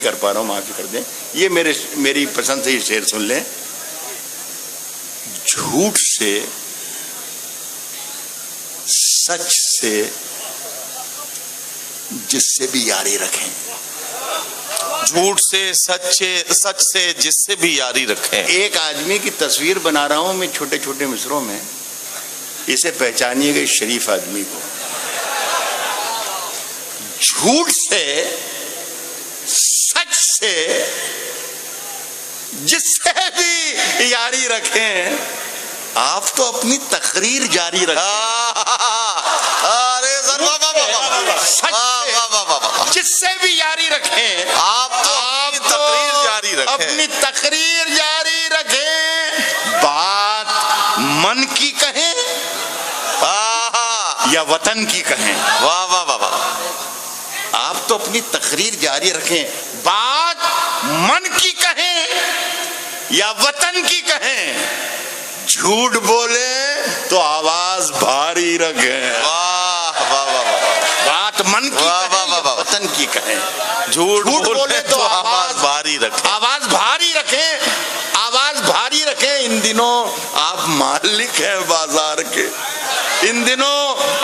कर पा रहा हूं, माफी कर दें। ये मेरी पसंद से ये शेर सुन लें। झूठ से, सच से, जिससे भी यारी रखें। झूठ से, सच से जिससे भी यारी रखें। एक आदमी की तस्वीर बना रहा हूं मैं छोटे छोटे मिसरों में, इसे पहचानिएगा इस शरीफ आदमी को। झूठ से, सच से, जिससे भी यारी रखें। आप तो अपनी तकरीर जारी रखें। अरे सर, जिससे भी यारी रखें। आप तो तकरीर जारी रखें। अपनी तकरीर जारी रखें। बात मन की कहें या वतन की कहें। वाह वाह वाह वाह। आप तो अपनी तकरीर जारी रखें। बात मन की कहें या वतन की कहें। झूठ बोले तो आवाज भारी रखें। वाह वाह वाह वाह। बात मन की कहें या वतन की कहें। झूठ बोले तो आवाज भारी रखें। आवाज भारी रखें। आवाज भारी रखें। इन दिनों आप मालिक हैं बाजार के। इन दिनों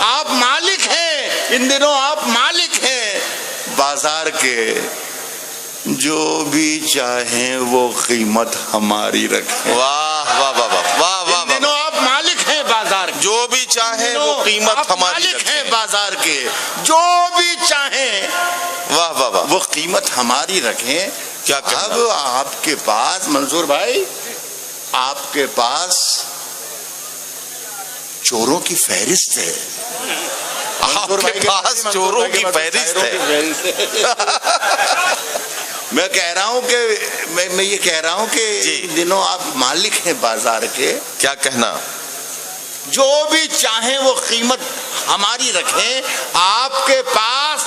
आप मालिक हैं। इन दिनों आप मालिक हैं बाजार के। जो भी चाहें वो कीमत हमारी रखें। वाह वाह वाह वाह वाह। इन दिनों आप मालिक हैं बाजार के। जो भी चाहे वो कीमत हमारी मालिक हैं बाजार के। जो भी चाहें वाह वाह वाह वो कीमत हमारी रखें। क्या अब आपके पास मंसूर भाई, आपके पास चोरों की फहरिस्त है। आपके पास चोरों की फहरिस्त है। मैं कह रहा हूं कि मैं ये कह रहा हूं कि इन दिनों आप मालिक हैं बाजार के। क्या कहना? जो भी चाहें वो कीमत हमारी रखें। आपके पास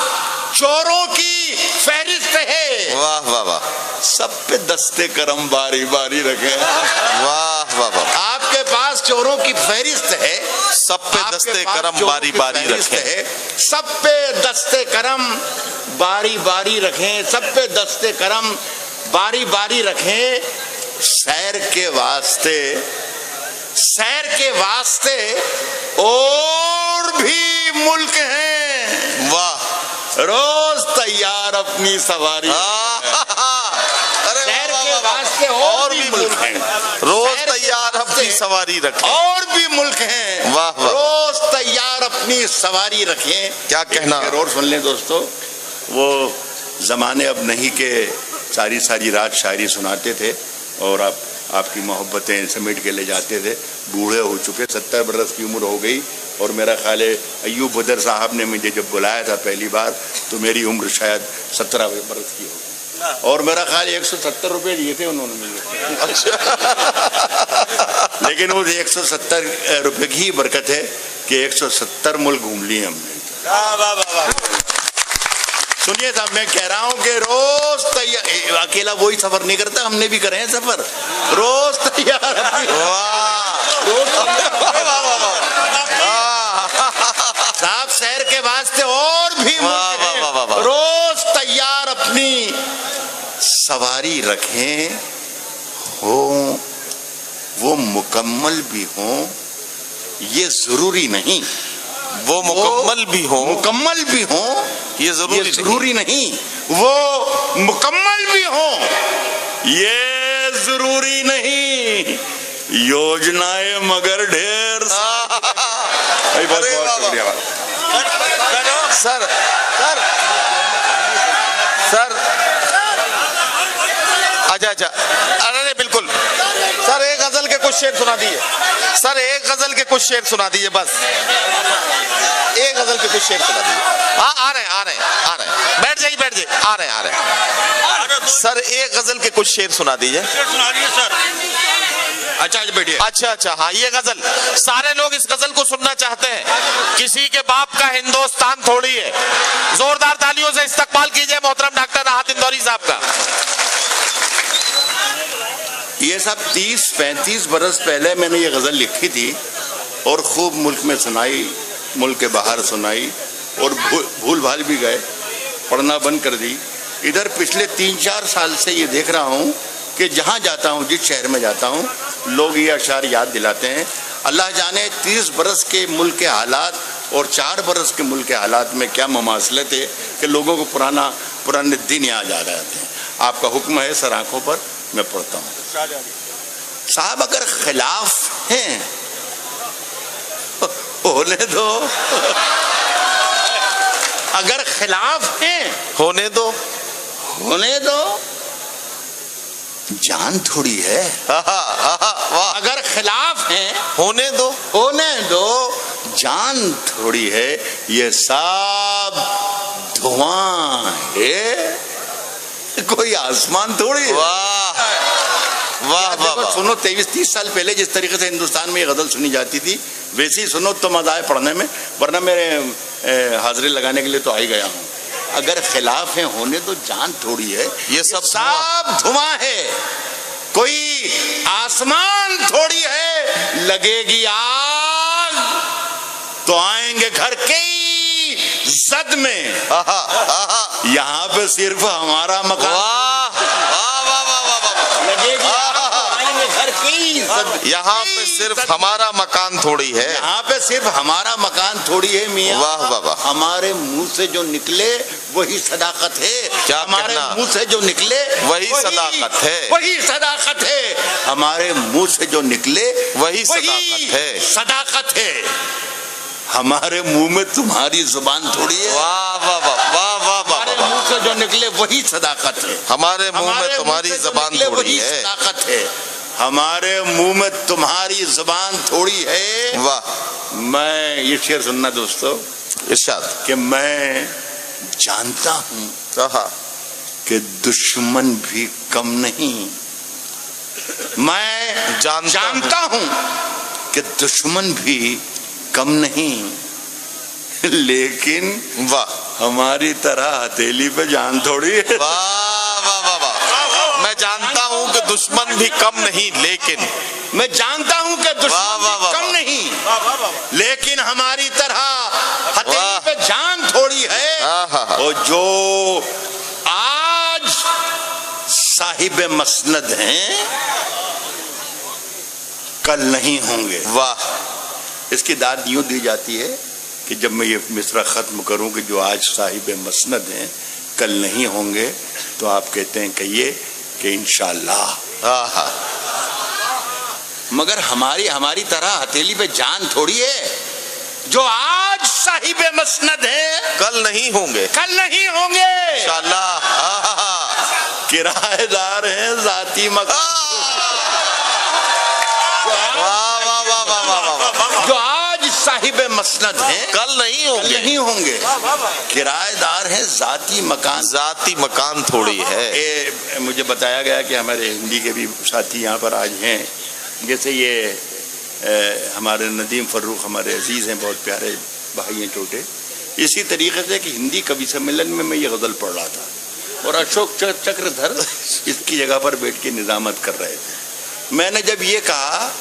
चोरों की फहरिस्त है। वाह वाह वाह। सब पे दस्ते करम बारी बारी रखें। वाह वाह वाह। आपके पास चोरों की फहरिस्त है। सब पे दस्ते करम बारी बारी रखें। सब पे दस्ते करम बारी बारी रखें। सब पे दस्ते करम बारी बारी रखें। सैर के वास्ते, सैर के वास्ते और भी मुल्क हैं। वाह। रोज तैयार अपनी सवारी। सैर के वास्ते और भी मुल्क हैं। रोज तैयार अपनी सवारी रखें। और भी मुल्क हैं। वाह वाह। रोज तैयार अपनी सवारी रखें। क्या कहना? और सुन लें दोस्तों, वो जमाने अब नहीं के सारी सारी रात शायरी सुनाते थे और आपकी मोहब्बतें समेट के ले जाते थे। बूढ़े हो चुके, 70 बरस की उम्र हो गई। और मेरा ख्याल है अय्यूब बदर साहब ने मुझे जब बुलाया था पहली बार तो मेरी उम्र शायद 17 बरस की हो। और मेरा ख्याल 170 रुपये दिए थे उन्होंने मुझे। अच्छा। लेकिन वो 170 रुपये की बरकत है कि 170 मुल्क घूम लिए हमने। सुनिए साहब, मैं कह रहा हूं कि रोज तैयार, अकेला वही सफर नहीं करता, हमने भी करे हैं सफर। रोज तैयार। साहब शहर के वास्ते और भी रोज तैयार अपनी सवारी रखें। हो वो मुकम्मल भी हो, ये जरूरी नहीं। वो मुकम्मल भी हो, मुकम्मल भी हो, ये जरूरी नहीं। वो मुकम्मल भी हो, ये जरूरी नहीं। योजनाएं मगर ढेर। सर सर सर अच्छा अरे बिल्कुल सर, एक गजल के कुछ शेर सुना दिए। सर एक गजल के कुछ शेर सुना दीजिए बस। एक गजल के कुछ शेर सुना दीजिए। हाँ आ रहे बैठ जाइए आ रहे सर एक गजल के कुछ शेर सुना दीजिए। अच्छा बैठिए। अच्छा हाँ, ये गजल सारे लोग इस गजल को सुनना चाहते हैं। किसी के बाप का हिंदुस्तान थोड़ी है। जोरदार तालियों से इस्तकबाल कीजिए मोहतरम डॉक्टर राहत इंदौरी साहब का। ये सब 30-35 बरस पहले मैंने ये गजल लिखी थी और खूब मुल्क में सुनाई, मुल्क के बाहर सुनाई और भूल भाल भी गए, पढ़ना बंद कर दी। इधर पिछले 3-4 साल से ये देख रहा हूँ कि जहाँ जाता हूँ, जिस शहर में जाता हूँ, लोग ये अशार याद दिलाते हैं। अल्लाह जाने 30 बरस के मुल्क के हालात और 4 बरस के मुल्क के हालात में क्या मुमासलत है कि लोगों को पुराने दिन याद आ जाते हैं। आपका हुक्म है सर आंखों पर, मैं पढ़ता हूँ। साहब अगर खिलाफ हैं होने दो, अगर खिलाफ हैं होने दो, होने दो, जान थोड़ी है। वाह, अगर खिलाफ हैं होने दो, होने दो, जान थोड़ी है। ये सब धुआं है, कोई आसमान थोड़ी है। वाह वाह वाह वाह। सुनो, 23-30 साल पहले जिस तरीके से हिंदुस्तान में ये गजल सुनी जाती थी, वैसे ही सुनो तो मजा आए पढ़ने में, वरना मेरे हाजिरी लगाने के लिए तो आ ही गया हूँ। अगर खिलाफ है होने तो जान थोड़ी है, ये सब धुआं है, कोई आसमान थोड़ी है। लगेगी आग तो आएंगे घर के ही जद में, यहाँ पे सिर्फ हमारा मकान। लगेगी आग तो आएंगे घर के ही जद, यहाँ पे सिर्फ हमारा मकान थोड़ी है, यहाँ पे सिर्फ हमारा मकान थोड़ी है मियाँ। वाह वाह वाह। हमारे मुंह से जो निकले वही सदाकत है। क्या हमारे कहना? मुंह से जो निकले वही सदाकत है, वही सदाकत है। हमारे मुंह से जो निकले वही सदाकत है, सदाकत है। हमारे मुंह में तुम्हारी जुबान थोड़ी है। वाह वाह वाह वाह वाह वाह। हमारे मुंह से जो निकले वही सदाकत है। हमारे मुंह में तुम्हारी जुबान थोड़ी है, सदाकत है। हमारे मुंह में तुम्हारी जुबान थोड़ी है। वाह। मैं ये शेर सुनना दोस्तों, इरशाद। कि मैं जानता हूँ कहा कि दुश्मन भी कम नहीं। मैं जानता हूँ कि दुश्मन भी कम नहीं, लेकिन वाह, हमारी तरह हथेली पे जान थोड़ी है। वाह वाह वाह वाह। मैं जानता हूँ कि दुश्मन भी कम नहीं, लेकिन मैं जानता हूँ कि दुश्मन वाह, वाह, भी वाह, कम वाह। नहीं, लेकिन हमारी तरह हथेली पे जान थोड़ी है। आहा। और जो आज साहिब मसनद हैं कल नहीं होंगे। वाह। इसकी दाद यूं दी जाती है कि जब मैं ये मिसरा खत्म करूं कि जो आज साहिब मसनद हैं कल नहीं होंगे, तो आप कहते हैं कहिए कि इंशाअल्लाह। आहा। मगर हमारी तरह हथेली पे जान थोड़ी है। जो आज साहिब मसनद है कल नहीं होंगे, कल नहीं होंगे इंशाअल्लाह। आहा। किराएदार हैं जाती मकान। वाह वाह वाह वाह वाह वाह। जो आज साहिब मसनद हैं कल नहीं होंगे, नहीं होंगे, किराएदार हैं जाती मकान। जाती मकान थोड़ी है। मुझे बताया गया कि हमारे हिंदी के भी साथी यहाँ पर आज हैं, जैसे ये हमारे नदीम फर्रुख हमारे अजीज हैं, बहुत प्यारे भाई हैं छोटे। इसी तरीके से कि हिंदी कवि सम्मेलन में मैं ये गज़ल पढ़ रहा था और अशोक चक्रधर इसकी जगह पर बैठ के निजामत कर रहे थे। मैंने जब ये कहा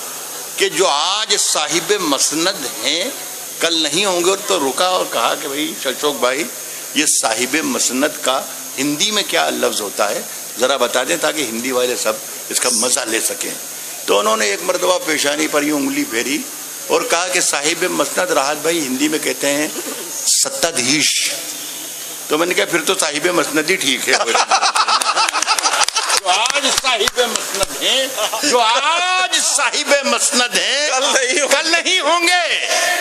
कि जो आज साहिब मसनद हैं कल नहीं होंगे, तो रुका और कहा कि भाई अशोक भाई, ये साहिब मसनद का हिंदी में क्या लफ्ज़ होता है, ज़रा बता दें ताकि हिंदी वाले सब इसका मज़ा ले सकें। तो उन्होंने एक मरतबा पेशानी पर यूँ उंगली फेरी और कहा कि साहिब मसनद राहत भाई हिंदी में कहते हैं सत्ताधीश। तो मैंने कहा फिर तो साहिब मसनद ही ठीक है। जो आज साहिब मसनद हैं, जो आज साहिब मसनद हैं कल नहीं होंगे।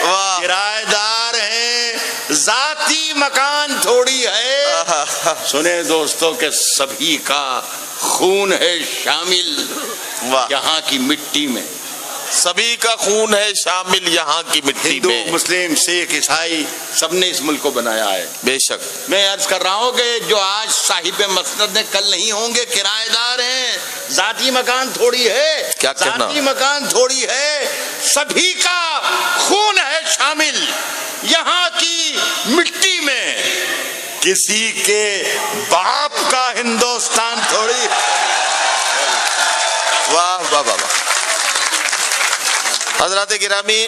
वाह। किराएदार हैं जाती मकान थोड़ी है। सुने दोस्तों के सभी का खून है शामिल वाह। यहाँ की मिट्टी में, सभी का खून है शामिल यहाँ की मिट्टी हिंदू में। मुस्लिम सिख ईसाई सबने इस मुल्क को बनाया है। बेशक। मैं अर्ज कर रहा हूँ कि जो आज साहिब मसनद ने कल नहीं होंगे, किराएदार हैं जाती मकान थोड़ी है। क्या कहना? जाती मकान थोड़ी है, सभी का खून है शामिल यहाँ की मिट्टी में, किसी के बाप का हिंदुस्तान थोड़ी। वाह वाह वाह। हजरात गिरामी,